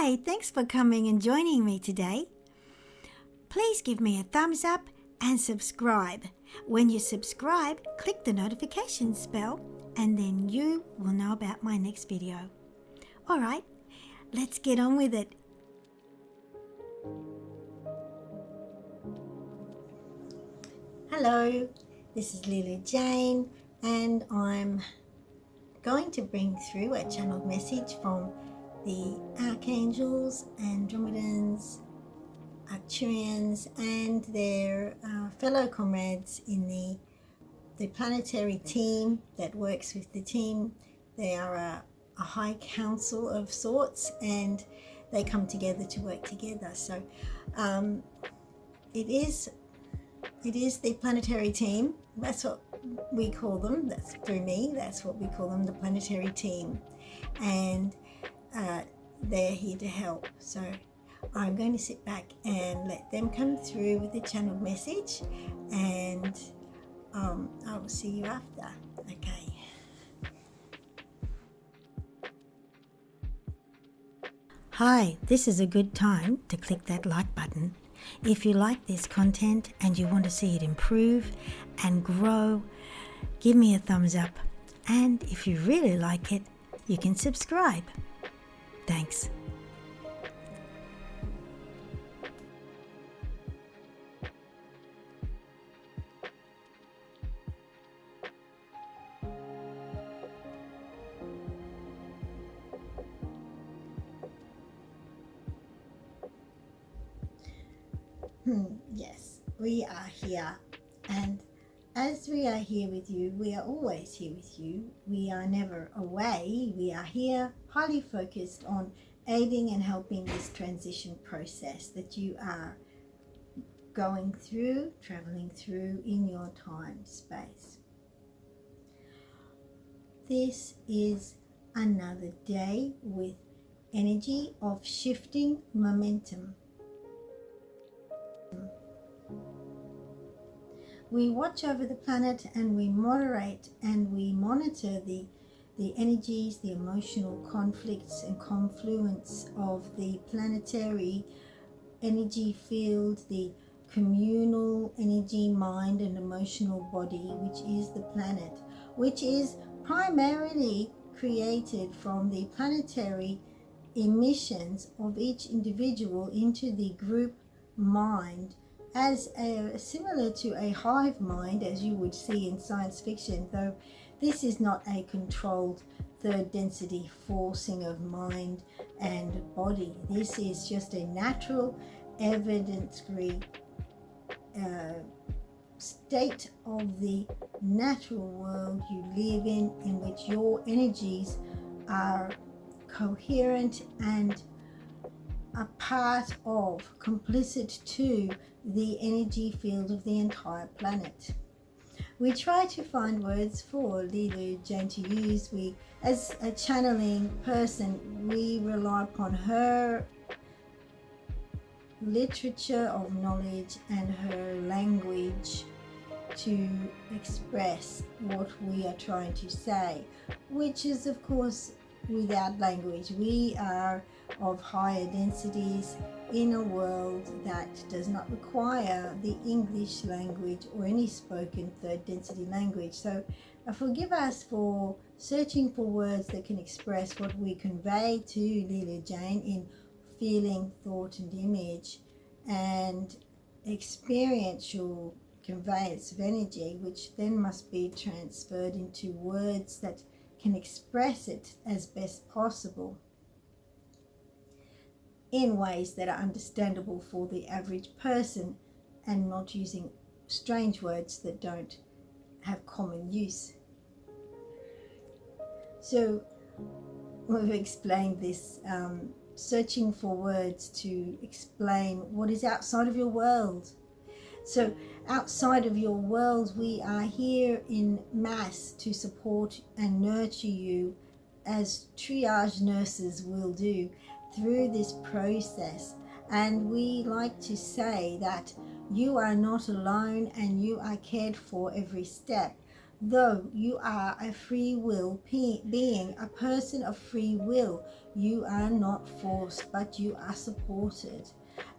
Hi, thanks for coming and joining me today. Please give me a thumbs up and subscribe. When you subscribe, click the notification bell and then you will know about my next video. Alright, let's get on with it. Hello, this is Leeloo Jane and I'm going to bring through a channeled message from the Archangels, Andromedans, Arcturians and their fellow comrades in the planetary team that works with the team. They are a high council of sorts and they come together to work together. So it is the planetary team. That's what we call them. That's through me. That's what we call them, the planetary team. And they're here to help. So I'm going to sit back and let them come through with the channeled message, and I will see you after. Okay. Hi, this is a good time to click that like button. If you like this content and you want to see it improve and grow, give me a thumbs up. And if you really like it, you can subscribe. Thanks. Yes, we are here, and as we are here with you, we are always here with you. We are never away. We are here, highly focused on aiding and helping this transition process that you are going through, traveling through in your time space. This is another day with energy of shifting momentum. We watch over the planet and we moderate and we monitor the energies, the emotional conflicts and confluence of the planetary energy field, the communal energy, mind and emotional body, which is the planet, which is primarily created from the planetary emissions of each individual into the group mind, as similar to a hive mind, as you would see in science fiction, though this is not a controlled third density forcing of mind and body. This is just a natural, evidence-free state of the natural world you live in which your energies are coherent and a part of, complicit to the energy field of the entire planet. We try to find words for Leeloo Jane to use. We, as a channeling person, we rely upon her literature of knowledge and her language to express what we are trying to say, which is of course without language. We are of higher densities in a world that does not require the English language or any spoken third density language. So forgive us for searching for words that can express what we convey to Leeloo Jane in feeling, thought and image, and experiential conveyance of energy, which then must be transferred into words that can express it as best possible in ways that are understandable for the average person and not using strange words that don't have common use. So we've explained this, searching for words to explain what is outside of your world. So outside of your world, we are here in mass to support and nurture you as triage nurses will do through this process. And we like to say that you are not alone and you are cared for every step. Though you are a free will being, a person of free will, you are not forced, but you are supported.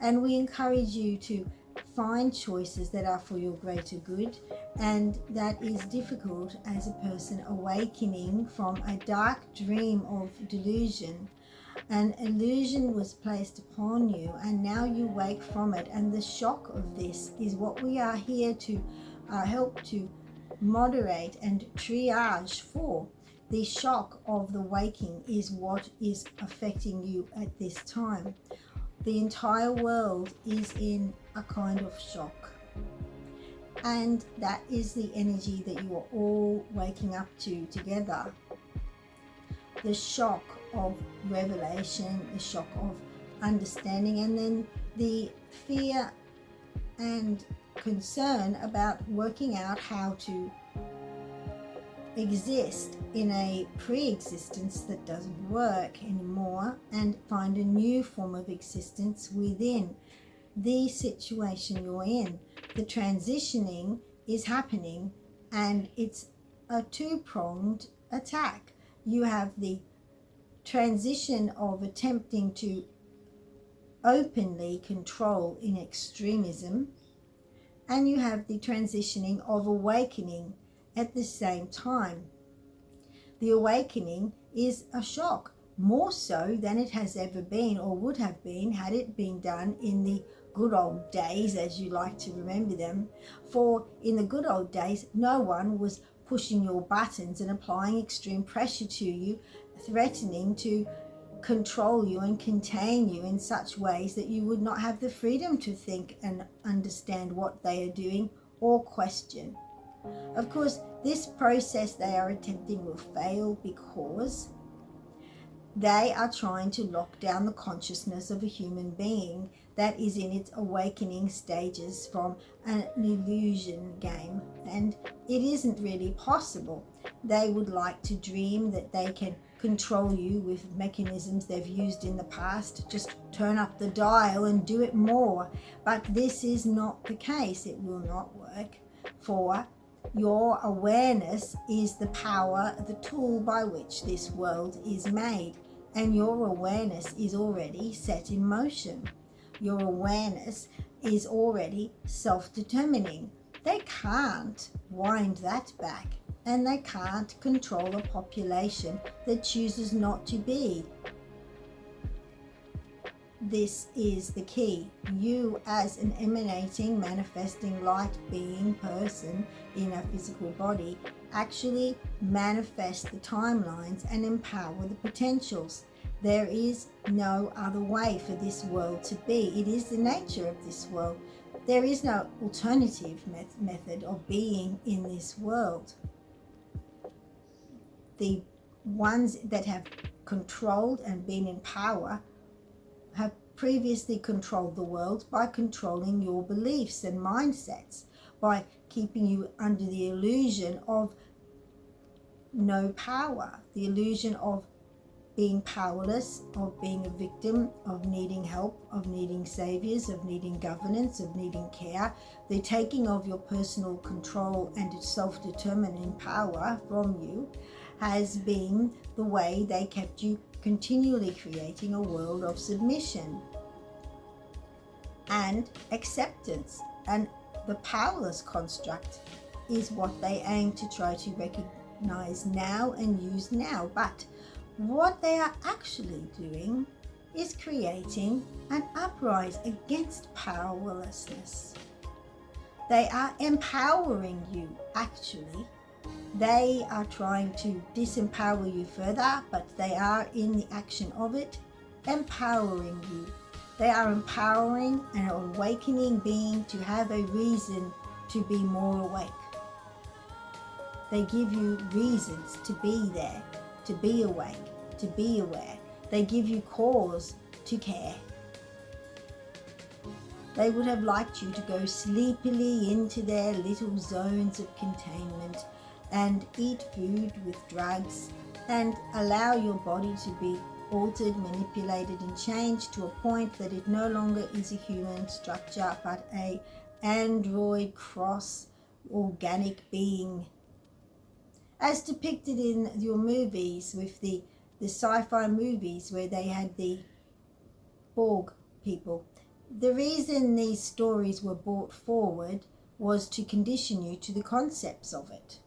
And we encourage you to find choices that are for your greater good, and that is difficult as a person awakening from a dark dream of delusion. An illusion was placed upon you, and now you wake from it, and the shock of this is what we are here to help to moderate and triage for. The shock of the waking is what is affecting you at this time. The entire world is in a kind of shock, and that is the energy that you are all waking up to together. The shock of revelation, the shock of understanding, and then the fear and concern about working out how to exist in a pre-existence that doesn't work anymore and find a new form of existence within the situation you're in. The transitioning is happening, and it's a two-pronged attack. You have the transition of attempting to openly control in extremism, and you have the transitioning of awakening at the same time. The awakening is a shock, more so than it has ever been or would have been had it been done in the good old days, as you like to remember them. For in the good old days, no one was pushing your buttons and applying extreme pressure to you, threatening to control you and contain you in such ways that you would not have the freedom to think and understand what they are doing or question. Of course, this process they are attempting will fail because they are trying to lock down the consciousness of a human being that is in its awakening stages from an illusion game, and it isn't really possible. They would like to dream that they can control you with mechanisms they've used in the past. Just turn up the dial and do it more. But this is not the case. It will not work, for your awareness is the power, the tool by which this world is made, and your awareness is already set in motion. Your awareness is already self-determining. They can't wind that back, and they can't control a population that chooses not to be. This is the key. You, as an emanating, manifesting light being person in a physical body, actually manifest the timelines and empower the potentials. There is no other way for this world to be. It is the nature of this world. There is no alternative method of being in this world. The ones that have controlled and been in power have previously controlled the world by controlling your beliefs and mindsets, by keeping you under the illusion of no power, the illusion of being powerless, of being a victim, of needing help, of needing saviors, of needing governance, of needing care. The taking of your personal control and self-determining power from you has been the way they kept you continually creating a world of submission and acceptance. And the powerless construct is what they aim to try to recognize now and use now. But what they are actually doing is creating an uprising against powerlessness. They are empowering you, actually. They are trying to disempower you further, but they are in the action of it, empowering you. They are empowering an awakening being to have a reason to be more awake. They give you reasons to be there, to be awake, to be aware. They give you cause to care. They would have liked you to go sleepily into their little zones of containment and eat food with drugs and allow your body to be altered, manipulated and changed to a point that it no longer is a human structure but a android cross organic being as depicted in your movies with the sci-fi movies where they had the Borg people. The reason these stories were brought forward was to condition you to the concepts of it.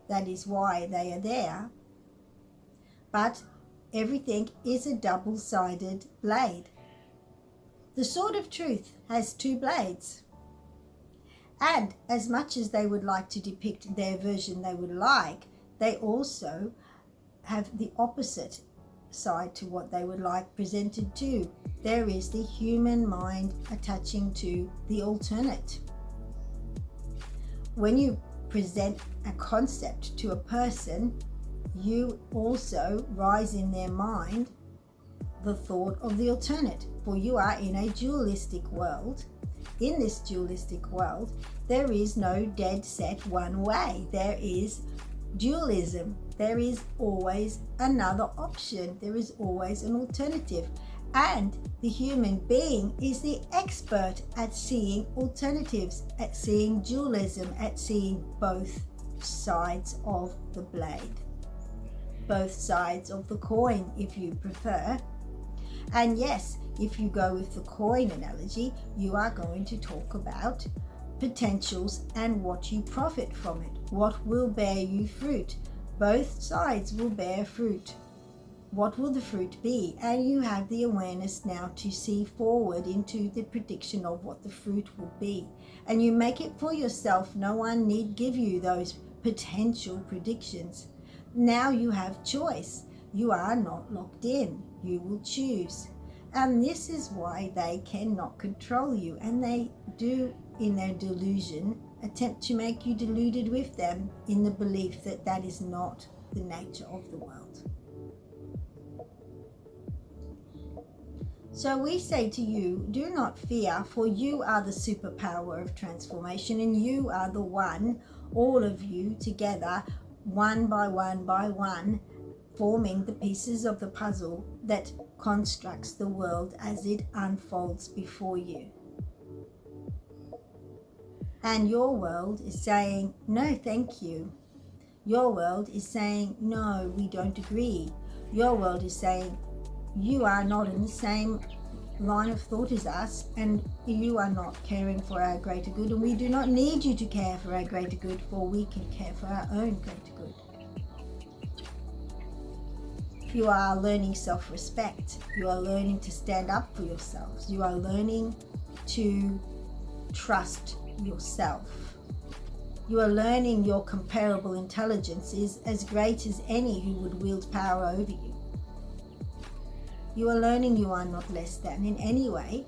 That is why they are there. But everything is a double-sided blade. The sword of truth has two blades. And as much as they would like to depict their version they would like, they also have the opposite side to what they would like presented to. There is the human mind attaching to the alternate. When you present a concept to a person, you also rise in their mind the thought of the alternate, for you are in a dualistic world. In this dualistic world, there is no dead set one way. There is dualism. There is always another option. There is always an alternative. And the human being is the expert at seeing alternatives, at seeing dualism, at seeing both sides of the blade, both sides of the coin, if you prefer. And yes, if you go with the coin analogy, you are going to talk about potentials and what you profit from it, what will bear you fruit. Both sides will bear fruit. What will the fruit be? And you have the awareness now to see forward into the prediction of what the fruit will be. And you make it for yourself. No one need give you those potential predictions. Now you have choice. You are not locked in. You will choose. And this is why they cannot control you. And they do, in their delusion, attempt to make you deluded with them in the belief that that is not the nature of the world. So we say to you, do not fear, for you are the superpower of transformation, and you are the one, all of you together, one by one, forming the pieces of the puzzle that constructs the world as it unfolds before you. And your world is saying, no, thank you. Your world is saying, no, we don't agree. Your world is saying, you are not in the same line of thought as us, and you are not caring for our greater good, and we do not need you to care for our greater good, for we can care for our own greater good. You are learning self-respect. You are learning to stand up for yourselves. You are learning to trust yourself. You are learning your comparable intelligence is as great as any who would wield power over you. You are learning you are not less than in any way.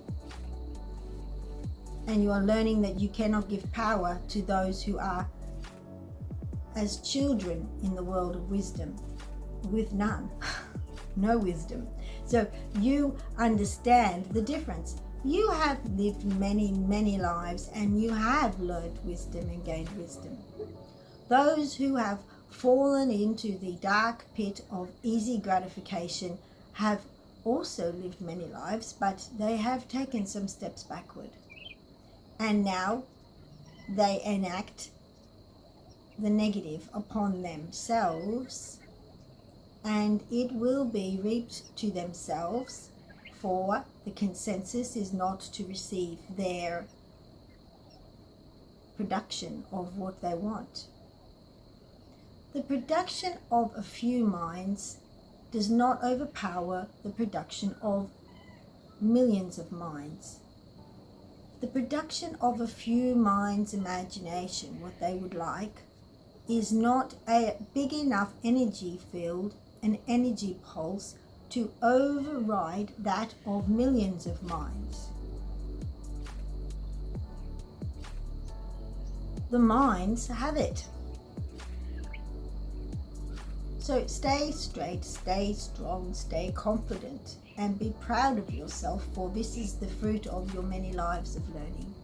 And you are learning that you cannot give power to those who are as children in the world of wisdom, with none, no wisdom. So you understand the difference. You have lived many, many lives, and you have learned wisdom and gained wisdom. Those who have fallen into the dark pit of easy gratification have also lived many lives, but they have taken some steps backward. And now they enact the negative upon themselves, and it will be reaped to themselves, for the consensus is not to receive their production of what they want. The production of a few minds does not overpower the production of millions of minds. The production of a few minds' imagination, what they would like, is not a big enough energy field, an energy pulse, to override that of millions of minds. The minds have it. So stay straight, stay strong, stay confident, and be proud of yourself, for this is the fruit of your many lives of learning,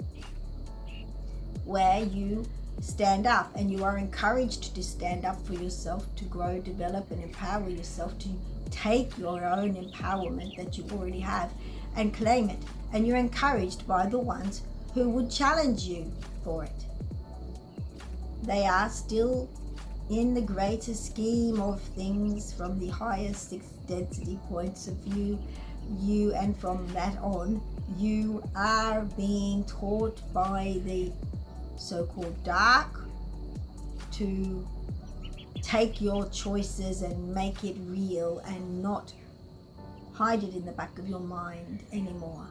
where you stand up and you are encouraged to stand up for yourself, to grow, develop, and empower yourself, to take your own empowerment that you already have and claim it. And you're encouraged by the ones who would challenge you for it. They are still in the greater scheme of things, from the highest density points of view, and from that on, you are being taught by the so-called dark to take your choices and make it real and not hide it in the back of your mind anymore.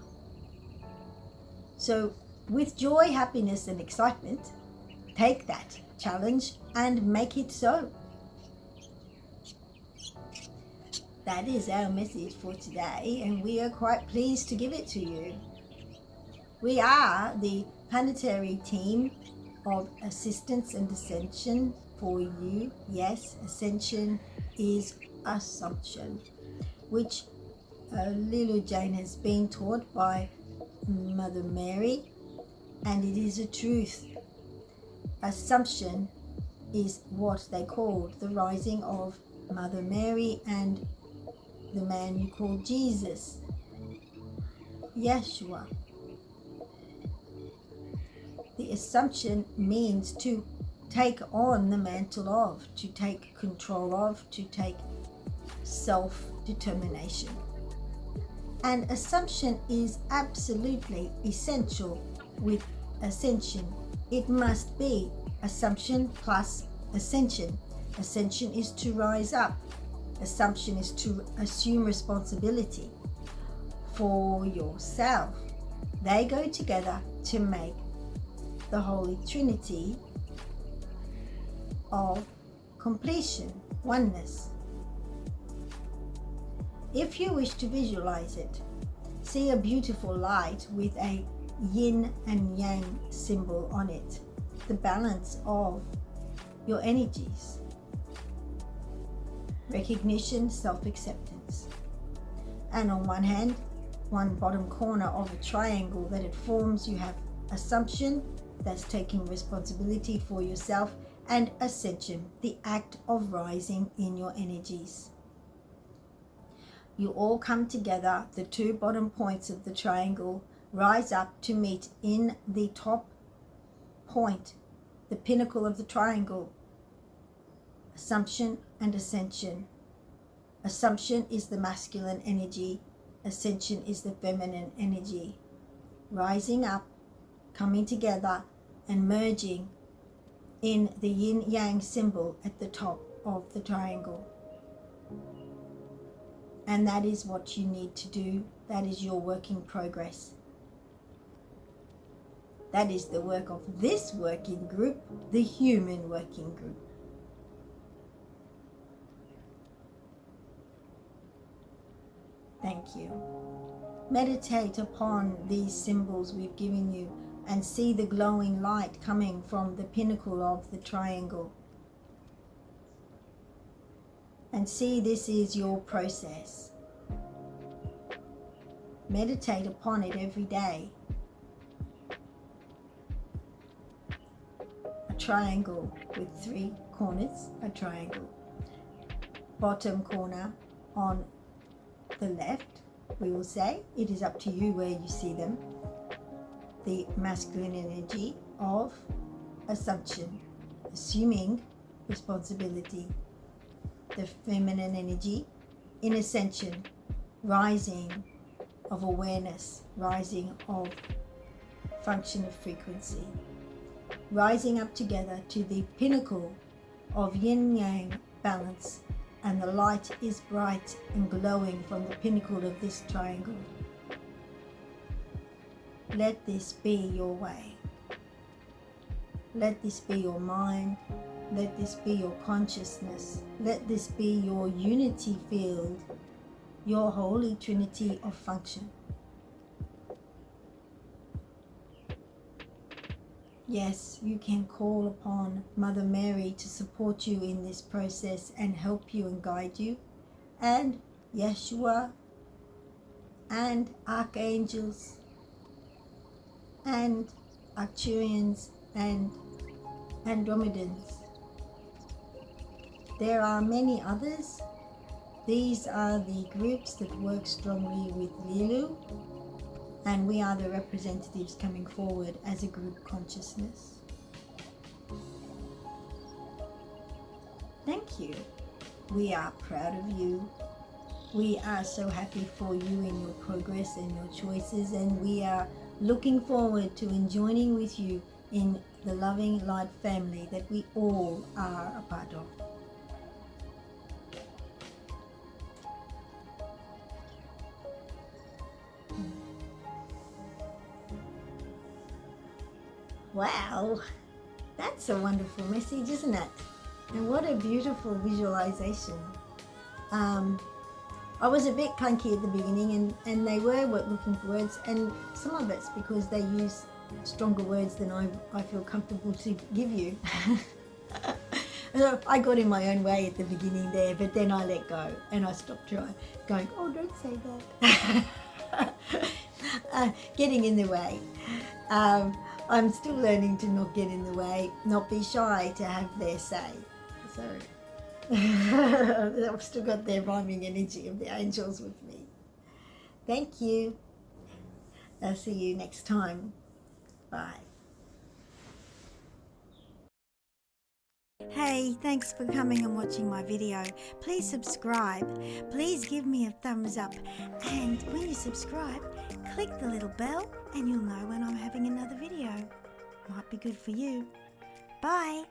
So with joy, happiness and excitement, take that challenge and make it so. That is our message for today, and we are quite pleased to give it to you. We are the planetary team of assistance and ascension for you. Yes, ascension is assumption, which Leeloo Jane has been taught by Mother Mary, and it is a truth. Assumption is what they called the rising of Mother Mary and the man you call Jesus, Yeshua. The assumption means to take on the mantle of, to take control of, to take self-determination. And assumption is absolutely essential with ascension. It must be assumption plus ascension. Ascension is to rise up. Assumption is to assume responsibility for yourself. They go together to make the Holy Trinity of completion, oneness. If you wish to visualize it, see a beautiful light with a yin and yang symbol on it, the balance of your energies. Recognition, self-acceptance. And on one hand, one bottom corner of a triangle that it forms, you have assumption, that's taking responsibility for yourself, and ascension, the act of rising in your energies. You all come together, the two bottom points of the triangle rise up to meet in the top point, the pinnacle of the triangle. Assumption and ascension. Assumption is the masculine energy, ascension is the feminine energy. Rising up, coming together and merging in the yin-yang symbol at the top of the triangle. And that is what you need to do. That is your work in progress. That is the work of this working group, the human working group. Thank you. Meditate upon these symbols we've given you and see the glowing light coming from the pinnacle of the triangle. And see this is your process. Meditate upon it every day. A triangle with 3 corners, a triangle. Bottom corner on the left, we will say, it is up to you where you see them. The masculine energy of assumption, assuming responsibility. The feminine energy in ascension, rising of awareness, rising of function of frequency, rising up together to the pinnacle of yin-yang balance, and the light is bright and glowing from the pinnacle of this triangle. Let this be your way. Let this be your mind. Let this be your consciousness. Let this be your unity field, your holy trinity of function. Yes, you can call upon Mother Mary to support you in this process and help you and guide you, and Yeshua, and archangels, and Arcturians, and Andromedans. There are many others. These are the groups that work strongly with Leeloo, and we are the representatives coming forward as a group consciousness. Thank you. We are proud of you. We are so happy for you in your progress and your choices, and we are looking forward to joining with you in the loving light family that we all are a part of. Wow, that's a wonderful message, isn't it? And what a beautiful visualization. I was a bit clunky at the beginning, and they were looking for words, and some of it's because they use stronger words than I feel comfortable to give you. So I got in my own way at the beginning there, but then I let go and I stopped going, oh, don't say that. Getting in the way. I'm still learning to not get in the way, not be shy to have their say. So I've still got their rhyming energy of the angels with me. Thank you. I'll see you next time. Bye. Hey, thanks for coming and watching my video. Please subscribe. Please give me a thumbs up. And when you subscribe, click the little bell and you'll know when I'm having another video. Might be good for you. Bye.